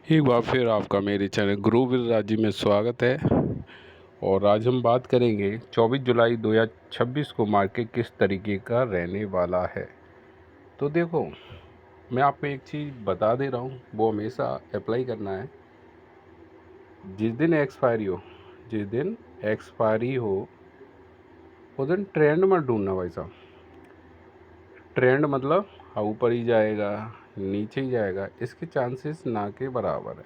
एक बार फिर आपका मेरे चैनल गुरु वीरराज में स्वागत है। और आज हम बात करेंगे 24 जुलाई 2026 को मार्केट किस तरीके का रहने वाला है। तो देखो, मैं आपको एक चीज़ बता दे रहा हूँ, वो हमेशा अप्लाई करना है। जिस दिन एक्सपायरी हो उस दिन ट्रेंड मत ढूंढना भाई साहब। ट्रेंड मतलब ऊपर ही जाएगा नीचे ही जाएगा, इसके चांसेस ना के बराबर है।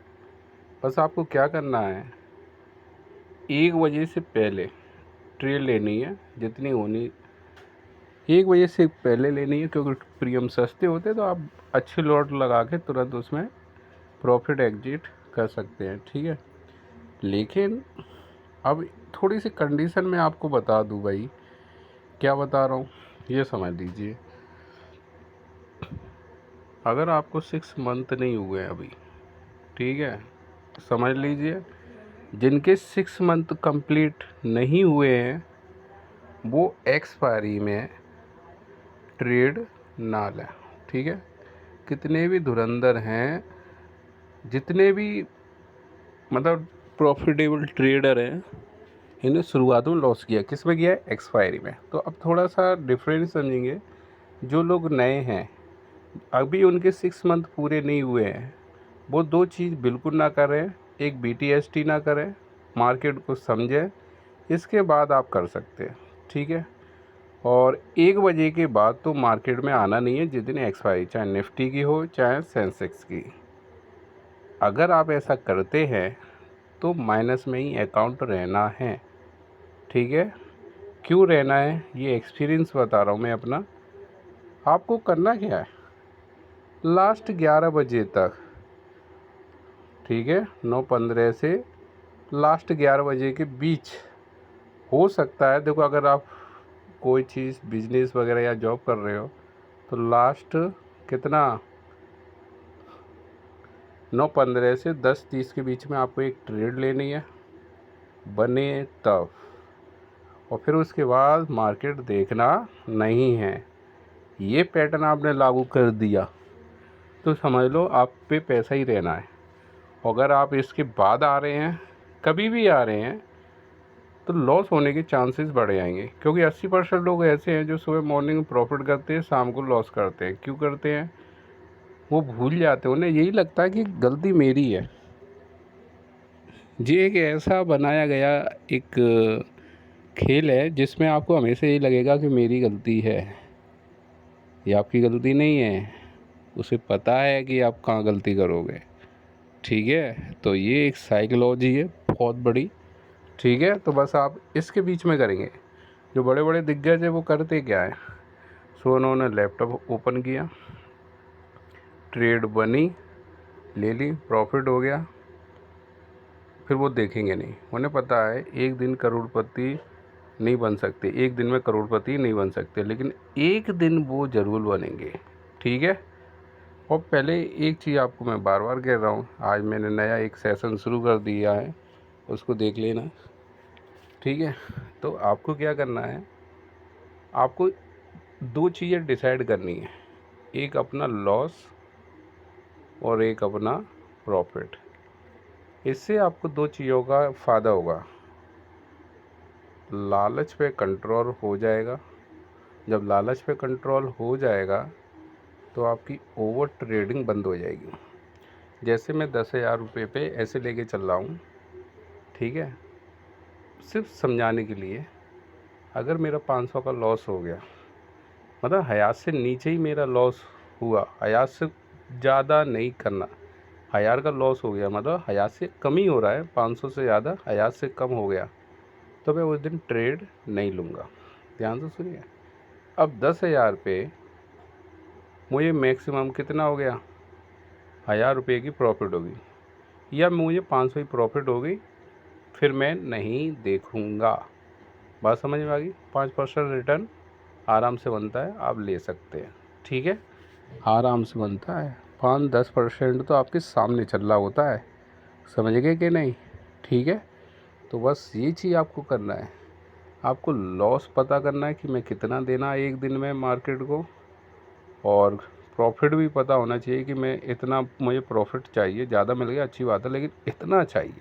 बस आपको क्या करना है, 1 बजे से पहले ट्रेड लेनी है, जितनी होनी 1 बजे से पहले लेनी है, क्योंकि प्रीमियम सस्ते होते हैं तो आप अच्छे लॉट लगा के तुरंत उसमें प्रॉफिट एग्जिट कर सकते हैं। ठीक है, लेकिन अब थोड़ी सी कंडीशन में आपको बता दूं भाई, क्या बता रहा हूँ ये समझ लीजिए। अगर आपको 6 मंथ नहीं हुए हैं अभी, ठीक है, समझ लीजिए जिनके 6 मंथ कंप्लीट नहीं हुए हैं वो एक्सपायरी में ट्रेड ना लें। ठीक है, कितने भी धुरंधर हैं, जितने भी मतलब प्रॉफिटेबल ट्रेडर हैं, इन्हें शुरुआत में लॉस किया, किस में किया है, एक्सपायरी में। तो अब थोड़ा सा डिफरेंस समझेंगे। जो लोग नए हैं, अभी उनके 6 मंथ पूरे नहीं हुए हैं, वो दो चीज़ बिल्कुल ना करें। एक BTST ना करें, मार्केट को समझें, इसके बाद आप कर सकते हैं। ठीक है, और 1 बजे के बाद तो मार्केट में आना नहीं है जिस दिन एक्सपायरी, चाहे निफ्टी की हो चाहे सेंसेक्स की। अगर आप ऐसा करते हैं तो माइनस में ही अकाउंट रहना है। ठीक है, क्यों रहना है ये एक्सपीरियंस बता रहा हूँ मैं अपना। आपको करना क्या है, लास्ट 11 बजे तक, ठीक है, 9:15 से लास्ट 11 बजे के बीच हो सकता है। देखो, अगर आप कोई चीज़ बिजनेस वगैरह या जॉब कर रहे हो तो लास्ट कितना, 9:15 से 10:30 के बीच में आपको एक ट्रेड लेनी है, बने तब। और फिर उसके बाद मार्केट देखना नहीं है। ये पैटर्न आपने लागू कर दिया तो समझ लो आप पे पैसा ही रहना है। अगर आप इसके बाद आ रहे हैं, कभी भी आ रहे हैं, तो लॉस होने के चांसेस बढ़ जाएंगे, क्योंकि 80% लोग ऐसे हैं जो सुबह मॉर्निंग में प्रॉफिट करते हैं, शाम को लॉस करते हैं। क्यों करते हैं, वो भूल जाते हैं, उन्हें यही लगता है कि गलती मेरी है। ये एक ऐसा बनाया गया एक खेल है जिसमें आपको हमेशा यही लगेगा कि मेरी गलती है। ये आपकी गलती नहीं है, उसे पता है कि आप कहाँ गलती करोगे। ठीक है, तो ये एक साइकोलॉजी है बहुत बड़ी। ठीक है, तो बस आप इसके बीच में करेंगे। जो बड़े बड़े दिग्गज है वो करते क्या है, सो उन्होंने लैपटॉप ओपन किया, ट्रेड बनी, ले ली, प्रॉफिट हो गया, फिर वो देखेंगे नहीं। उन्हें पता है एक दिन करोड़पति नहीं बन सकते, एक दिन में करोड़पति नहीं बन सकते, लेकिन एक दिन वो ज़रूर बनेंगे। ठीक है, और पहले एक चीज़ आपको मैं बार बार कह रहा हूँ, आज मैंने नया एक सेशन शुरू कर दिया है, उसको देख लेना। ठीक है, तो आपको क्या करना है, आपको दो चीज़ें डिसाइड करनी है, एक अपना लॉस और एक अपना प्रॉफिट। इससे आपको दो चीज़ों का फ़ायदा होगा। लालच पे कंट्रोल हो जाएगा। जब लालच पे कंट्रोल हो जाएगा तो आपकी ओवर ट्रेडिंग बंद हो जाएगी। जैसे मैं 10,000 रुपये पे ऐसे लेके चल रहा हूँ, ठीक है, सिर्फ समझाने के लिए। अगर मेरा 500 का लॉस हो गया, मतलब हयात से नीचे ही मेरा लॉस हुआ, हयात से ज़्यादा नहीं करना। 1,000 का लॉस हो गया मतलब हयात से कम ही हो रहा है, 500 से ज़्यादा हयात से कम हो गया, तो मैं उस दिन ट्रेड नहीं लूँगा। ध्यान से सुनिए। अब 10,000 पे मुझे मैक्सिमम कितना हो गया, 1,000 रुपये की प्रॉफिट होगी, या मुझे 500 ही प्रॉफिट होगी, फिर मैं नहीं देखूँगा। बात समझ में आ गई। 5% रिटर्न आराम से बनता है, आप ले सकते हैं। ठीक है, आराम से बनता है। 5-10% तो आपके सामने चल रहा होता है, समझ गए कि नहीं। ठीक है, तो बस ये चीज़ आपको करना है। आपको लॉस पता करना है कि मैं कितना देना है एक दिन में मार्केट को, और प्रॉफिट भी पता होना चाहिए कि मैं इतना, मुझे प्रॉफिट चाहिए, ज़्यादा मिल गया अच्छी बात है, लेकिन इतना चाहिए।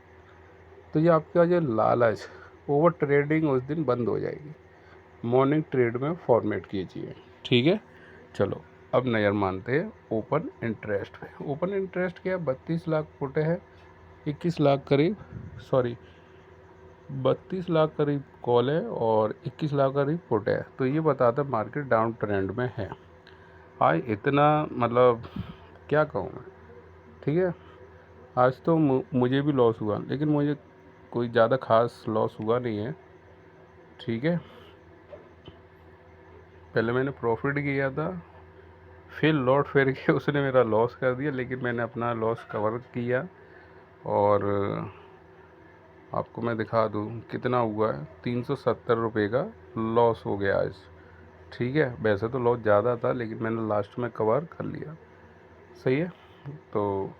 तो ये आपका जो लालच, ओवर ट्रेडिंग उस दिन बंद हो जाएगी। मॉर्निंग ट्रेड में फॉर्मेट कीजिए, ठीक है। चलो अब नज़र मानते हैं ओपन इंटरेस्ट पे। ओपन इंटरेस्ट क्या, 32 लाख पुट है, 21 लाख करीब, सॉरी 32 लाख करीब कॉल है और 21 लाख करीब पुट है। तो ये बताता है मार्केट डाउन ट्रेंड में है। आज इतना मतलब क्या कहूँ मैं, ठीक है। आज तो मुझे भी लॉस हुआ, लेकिन मुझे कोई ज़्यादा खास लॉस हुआ नहीं है, ठीक है। पहले मैंने प्रॉफिट किया था, फिर लौट फिर के उसने मेरा लॉस कर दिया, लेकिन मैंने अपना लॉस कवर किया। और आपको मैं दिखा दूँ कितना हुआ है, 370 रुपये का लॉस हो गया आज, ठीक है। वैसे तो लॉस ज़्यादा था, लेकिन मैंने लास्ट में कवर कर लिया, सही है। तो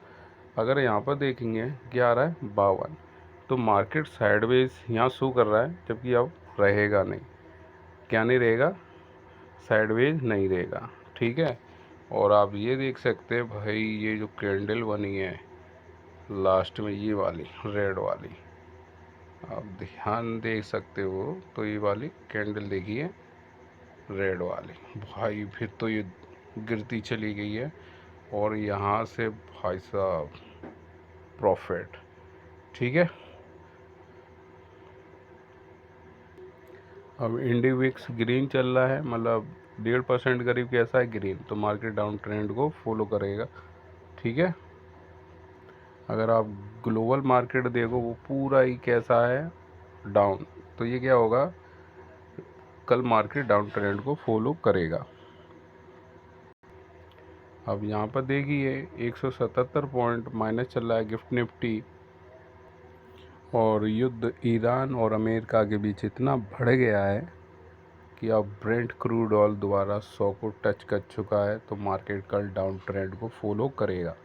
अगर यहाँ पर देखेंगे क्या आ रहा है, 52, तो मार्केट साइडवेज यहाँ शो कर रहा है, जबकि अब रहेगा नहीं। क्या नहीं रहेगा, साइडवेज नहीं रहेगा, ठीक है। और आप ये देख सकते हैं भाई, ये जो कैंडल बनी है लास्ट में, ये वाली रेड वाली, आप ध्यान देख सकते हो। तो ये वाली कैंडल देखिए रेड वाली, भाई फिर तो ये गिरती चली गई है। और यहाँ से भाई साहब प्रॉफिट, ठीक है। अब इंडिविक्स ग्रीन चल रहा है, मतलब 1.5% करीब कैसा है ग्रीन, तो मार्केट डाउन ट्रेंड को फॉलो करेगा, ठीक है। अगर आप ग्लोबल मार्केट देखो, वो पूरा ही कैसा है, डाउन, तो ये क्या होगा, कल मार्केट डाउन ट्रेंड को फॉलो करेगा। अब यहाँ पर देखिए 177 पॉइंट माइनस चल रहा है गिफ्ट निफ्टी। और युद्ध ईरान और अमेरिका के बीच इतना बढ़ गया है कि अब ब्रेंट क्रूड ऑयल दोबारा 100 को टच कर चुका है, तो मार्केट कल डाउन ट्रेंड को फॉलो करेगा।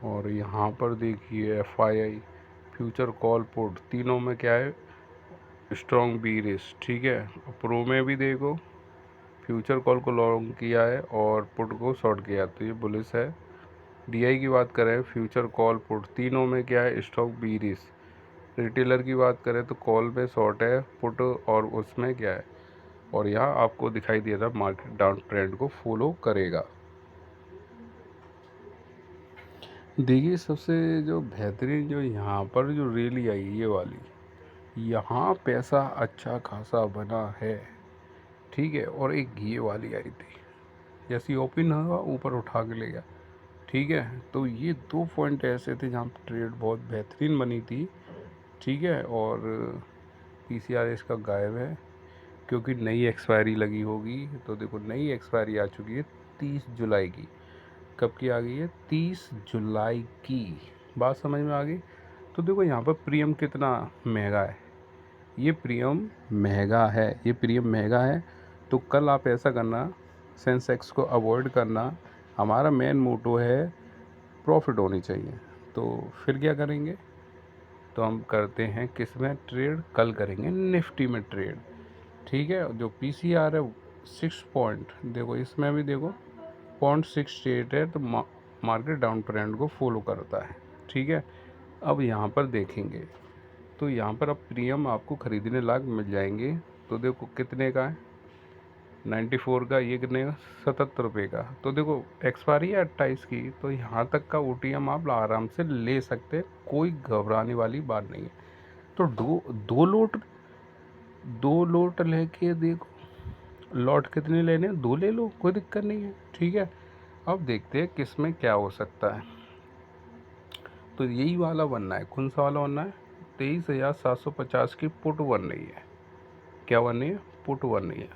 और यहाँ पर देखिए FII फ्यूचर कॉल पुट तीनों में क्या है, स्ट्रॉन्ग बीरिश, ठीक है। प्रो में भी देखो फ्यूचर कॉल को लॉन्ग किया है और पुट को शॉर्ट किया, तो ये बुलिश है। DI की बात करें, फ्यूचर कॉल पुट तीनों में क्या है, स्टॉक बीरिश। रिटेलर की बात करें तो कॉल में शॉर्ट है, पुट और उसमें क्या है। और यहाँ आपको दिखाई दे रहा है मार्केट डाउन ट्रेंड को फॉलो करेगा। देखिए सबसे जो बेहतरीन जो यहाँ पर जो रैली आई, ये वाली, यहाँ पैसा अच्छा खासा बना है, ठीक है। और एक ये वाली आई थी, जैसी ओपन हुआ ऊपर उठा के ले गया, ठीक है। तो ये 2 पॉइंट ऐसे थे जहाँ ट्रेड बहुत बेहतरीन बनी थी, ठीक है। और PCR इसका गायब है, क्योंकि नई एक्सपायरी लगी होगी। तो देखो नई एक्सपायरी आ चुकी है 30 जुलाई की। कब की आ गई है, 30 जुलाई की, बात समझ में आ गई। तो देखो यहाँ पर प्रीमियम कितना महंगा है, ये प्रीमियम महंगा है, ये प्रीमियम महंगा है। तो कल आप ऐसा करना, सेंसेक्स को अवॉइड करना। हमारा मेन मोटो है प्रॉफिट होनी चाहिए। तो फिर क्या करेंगे, तो हम करते हैं किस में ट्रेड, कल करेंगे निफ्टी में ट्रेड, ठीक है। जो PCR है 6 पॉइंट, देखो इसमें भी देखो 0.68 है, तो मार्केट डाउन ट्रेंड को फॉलो करता है, ठीक है। अब यहाँ पर देखेंगे, तो यहाँ पर अब प्रीमियम आपको ख़रीदने लायक मिल जाएंगे। तो देखो कितने का है, 94 का, ये कितने का, 77 रुपये का। तो देखो एक्सपायरी है 28 की, तो यहाँ तक का OTM आप आराम से ले सकते, कोई घबराने वाली बात नहीं है। तो दो लोट लेके देखो, लॉट कितने लेने, 2 ले लो, कोई दिक्कत नहीं है, ठीक है। अब देखते हैं किस में क्या हो सकता है। तो यही वाला बनना है, कौन सा वाला बनना है, 23,750 की पुट बन रही है। क्या बन रही है, पुट बन रही है,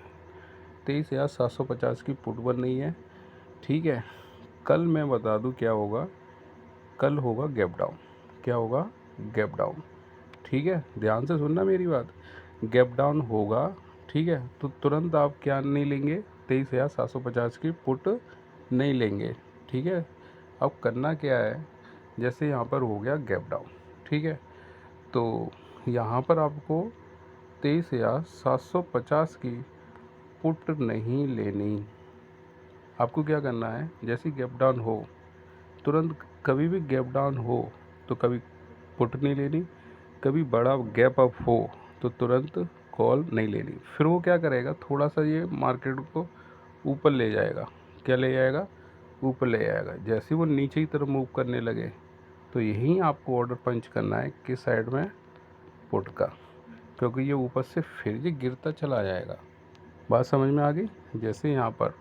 23,750 की पुट बन रही है, ठीक है। कल मैं बता दूं क्या होगा, कल होगा गैप डाउन। क्या होगा, गैप डाउन, ठीक है। ध्यान से सुनना मेरी बात, गैप डाउन होगा, ठीक है। तो तुरंत आप क्या नहीं लेंगे, 23,750 की पुट नहीं लेंगे, ठीक है। अब करना क्या है, जैसे यहाँ पर हो गया गैप डाउन, ठीक है। तो यहाँ पर आपको 23,750 की पुट नहीं लेनी, आपको क्या करना है, जैसे गैप डाउन हो तुरंत, कभी भी गैप डाउन हो तो कभी पुट नहीं लेनी, कभी बड़ा गैप अप हो तो तुरंत कॉल नहीं लेनी। फिर वो क्या करेगा, थोड़ा सा ये मार्केट को ऊपर ले जाएगा। क्या ले जाएगा, ऊपर ले जाएगा। जैसे वो नीचे की तरफ मूव करने लगे तो यहीं आपको ऑर्डर पंच करना है किस साइड में, पुट का, क्योंकि ये ऊपर से फिर ये गिरता चला जाएगा। बात समझ में आ गई। जैसे यहाँ पर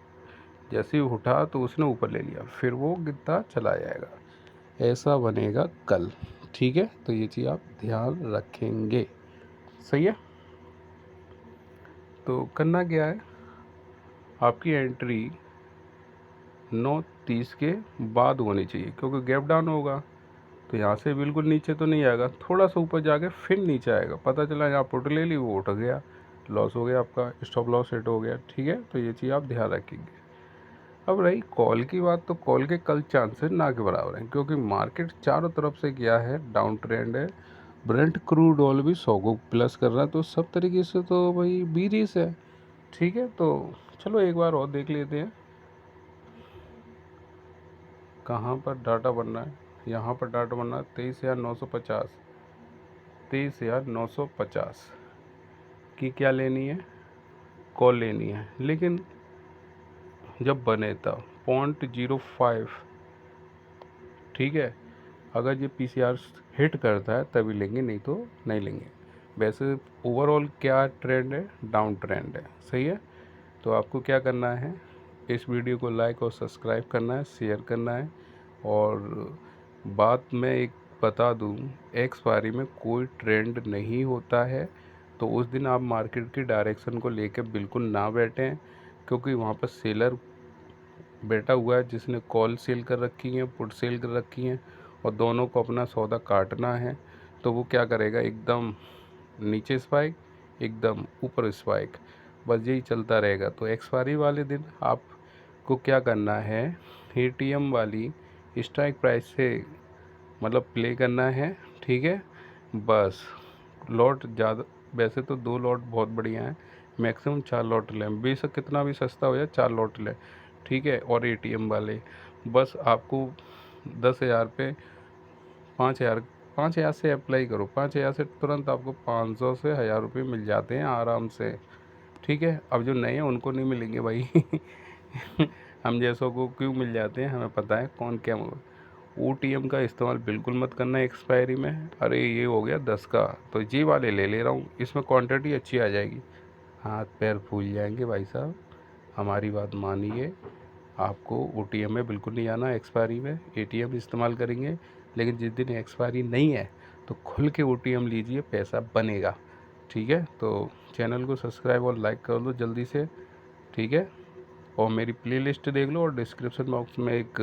जैसे ही उठा तो उसने ऊपर ले लिया, फिर वो गिरता चला जाएगा, ऐसा बनेगा कल। ठीक है, तो ये चीज़ आप ध्यान रखेंगे। सही है। तो करना क्या है, आपकी एंट्री 9:30 के बाद होनी चाहिए, क्योंकि गैप डाउन होगा तो यहाँ से बिल्कुल नीचे तो नहीं आएगा, थोड़ा सा ऊपर जाके फिर नीचे आएगा। पता चला यहाँ पुट ले ली, वो उठ गया, लॉस हो गया, आपका स्टॉप लॉस हिट हो गया। ठीक है, तो ये चीज़ आप ध्यान रखेंगे। अब रही कॉल की बात, तो कॉल के कल चांसेस ना के बराबर हैं, क्योंकि मार्केट चारों तरफ से क्या है, डाउन ट्रेंड है। ब्रेंट क्रूड ऑयल भी 100 को प्लस कर रहा है, तो सब तरीके से तो भाई बीरिस है। ठीक है, तो चलो एक बार और देख लेते हैं कहाँ पर डाटा बनना है। यहाँ पर डाटा बनना है 23,950, 23,950 की क्या लेनी है, कॉल लेनी है। लेकिन जब बने तब 0.05, ठीक है, अगर ये पीसीआर हिट करता है तभी लेंगे, नहीं तो नहीं लेंगे। वैसे ओवरऑल क्या ट्रेंड है, डाउन ट्रेंड है। सही है। तो आपको क्या करना है, इस वीडियो को लाइक और सब्सक्राइब करना है, शेयर करना है। और बात मैं एक बता दूं, एक्सपायरी में कोई ट्रेंड नहीं होता है, तो उस दिन आप मार्केट की डायरेक्शन को लेकर बिल्कुल ना बैठें, क्योंकि वहाँ पर सेलर बैठा हुआ है जिसने कॉल सेल कर रखी है, पुट सेल कर रखी हैं, और दोनों को अपना सौदा काटना है। तो वो क्या करेगा, एकदम नीचे स्पाइक, एकदम ऊपर स्पाइक, बस यही चलता रहेगा। तो एक्सपायरी वाले दिन आपको क्या करना है, एटीएम वाली स्ट्राइक प्राइस से मतलब प्ले करना है। ठीक है, बस लॉट ज़्यादा, वैसे तो 2 लॉट बहुत बढ़िया है, मैक्सिमम 4 लॉट लें, बेशक कितना भी सस्ता हो जाए 4 लॉट लें। ठीक है, और एटीएम वाले बस आपको 10,000 पे 5,000, 5,000 से अप्लाई करो, 5,000 से तुरंत आपको 500 से 1,000 रुपये मिल जाते हैं आराम से। ठीक है, अब जो नए हैं उनको नहीं मिलेंगे भाई हम जैसों को क्यों मिल जाते हैं, हमें पता है कौन क्या। ओटीएम का इस्तेमाल बिल्कुल मत करना एक्सपायरी में। अरे ये हो गया 10 का, तो ये वाले ले ले रहा हूँ, इसमें क्वांटिटी अच्छी आ जाएगी। हाथ पैर फूल जाएंगे भाई साहब, हमारी बात मानिए। आपको ओटीएम में बिल्कुल नहीं आना एक्सपायरी में, एटीएम इस्तेमाल करेंगे। लेकिन जिस दिन एक्सपायरी नहीं है तो खुल के ओटीएम लीजिए, पैसा बनेगा। ठीक है, तो चैनल को सब्सक्राइब और लाइक कर लो जल्दी से। ठीक है, और मेरी प्लेलिस्ट देख लो, और डिस्क्रिप्शन बॉक्स में एक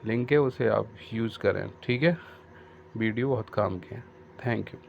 लिंक है, उसे आप यूज़ करें। ठीक है, वीडियो बहुत काम की है। Thank you.